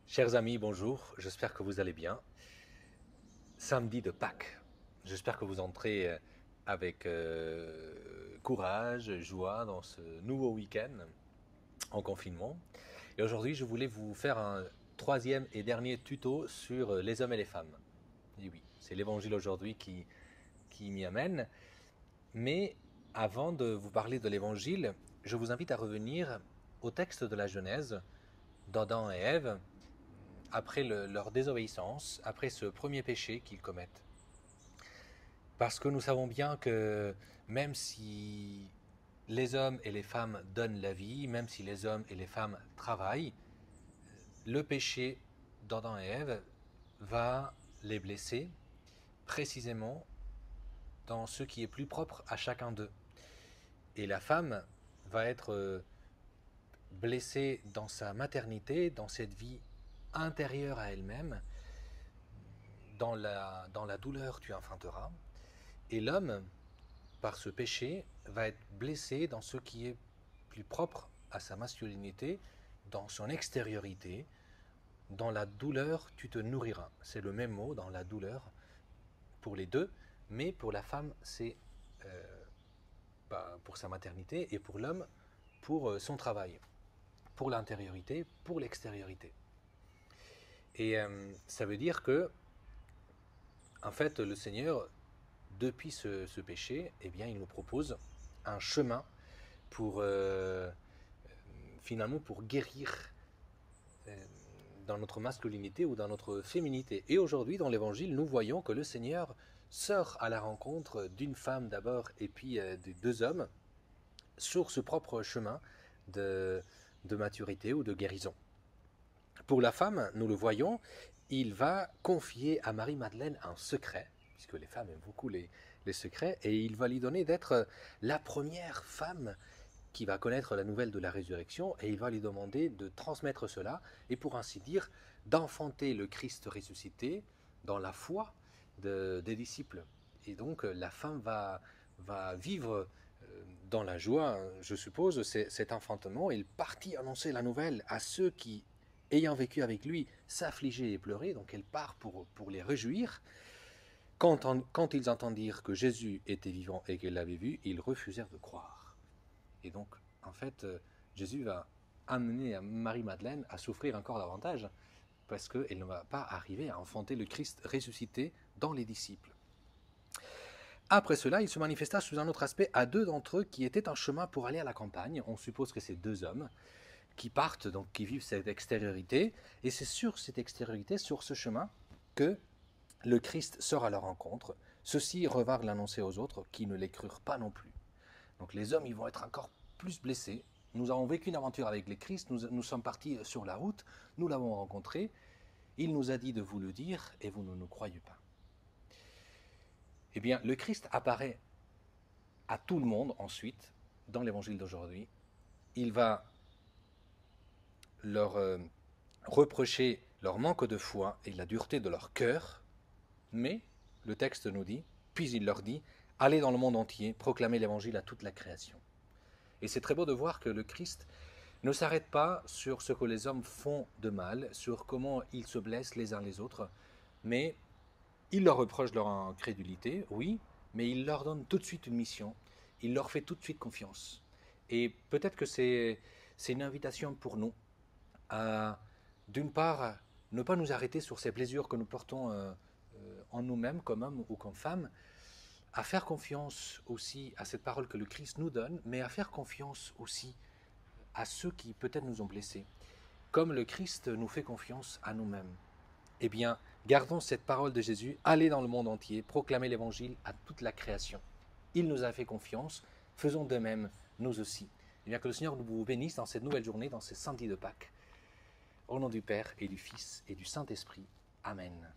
Chers amis, bonjour, j'espère que vous allez bien. Samedi de Pâques, j'espère que vous entrez avec courage, joie dans ce nouveau week-end en confinement. Et aujourd'hui, je voulais vous faire un troisième et dernier tuto sur les hommes et les femmes. Et oui, c'est l'évangile aujourd'hui qui m'y amène. Mais avant de vous parler de l'évangile, je vous invite à revenir au texte de la Genèse d'Adam et Ève après leur désobéissance, après ce premier péché qu'ils commettent. Parce que nous savons bien que même si les hommes et les femmes donnent la vie, même si les hommes et les femmes travaillent, le péché d'Adam et Ève va les blesser précisément dans ce qui est plus propre à chacun d'eux. Et la femme va être blessée dans sa maternité, dans cette vie intérieure à elle-même, dans la douleur tu enfanteras. Et l'homme, par ce péché, va être blessé dans ce qui est plus propre à sa masculinité, dans son extériorité. Dans la douleur, tu te nourriras. C'est le même mot, dans la douleur, pour les deux, mais pour la femme, c'est pour sa maternité, et pour l'homme, pour son travail, pour l'intériorité, pour l'extériorité. Et ça veut dire que, en fait, le Seigneur, depuis ce péché, eh bien, il nous propose un chemin pour finalement pour guérir euh, dans notre masculinité ou dans notre féminité. Et aujourd'hui, dans l'Évangile, nous voyons que le Seigneur sort à la rencontre d'une femme d'abord et puis de deux hommes sur ce propre chemin de, de maturité ou de guérison. Pour la femme, nous le voyons, il va confier à Marie-Madeleine un secret, puisque les femmes aiment beaucoup les secrets, et il va lui donner d'être la première femme qui va connaître la nouvelle de la résurrection, et il va lui demander de transmettre cela, et pour ainsi dire, d'enfanter le Christ ressuscité dans la foi des disciples. Et donc la femme va vivre dans la joie, je suppose, cet enfantement. Il partit annoncer la nouvelle à ceux qui, ayant vécu avec lui, s'affligeaient et pleuraient, donc elle part pour les réjouir. Quand ils entendirent que Jésus était vivant et qu'ils l'avaient vu, ils refusèrent de croire. Et donc, en fait, Jésus va amener Marie-Madeleine à souffrir encore davantage, parce qu'elle ne va pas arriver à enfanter le Christ ressuscité dans les disciples. Après cela, il se manifesta sous un autre aspect à deux d'entre eux qui étaient en chemin pour aller à la campagne. On suppose que c'est deux hommes qui partent, donc qui vivent cette extériorité. Et c'est sur cette extériorité, sur ce chemin, que le Christ sort à leur rencontre. Ceux-ci revinrent l'annoncer aux autres qui ne les crurent pas non plus. Donc les hommes, ils vont être encore plus blessés. Nous avons vécu une aventure avec le Christ, nous sommes partis sur la route, nous l'avons rencontré. Il nous a dit de vous le dire et vous ne nous croyez pas. Eh bien, le Christ apparaît à tout le monde ensuite dans l'évangile d'aujourd'hui. Il va leur reprocher leur manque de foi et la dureté de leur cœur, mais le texte nous dit, puis il leur dit, allez dans le monde entier, proclamez l'évangile à toute la création. Et c'est très beau de voir que le Christ ne s'arrête pas sur ce que les hommes font de mal, sur comment ils se blessent les uns les autres, mais il leur reproche leur incrédulité, oui, mais il leur donne tout de suite une mission, il leur fait tout de suite confiance. Et peut-être que c'est une invitation pour nous à, d'une part, ne pas nous arrêter sur ces blessures que nous portons en nous-mêmes, comme hommes ou comme femmes, à faire confiance aussi à cette parole que le Christ nous donne, mais à faire confiance aussi à ceux qui peut-être nous ont blessés, comme le Christ nous fait confiance à nous-mêmes. Eh bien, gardons cette parole de Jésus, allez dans le monde entier, proclamez l'évangile à toute la création. Il nous a fait confiance, faisons de même, nous aussi. Eh bien, que le Seigneur vous bénisse dans cette nouvelle journée, dans ce samedi de Pâques. Au nom du Père et du Fils et du Saint-Esprit. Amen.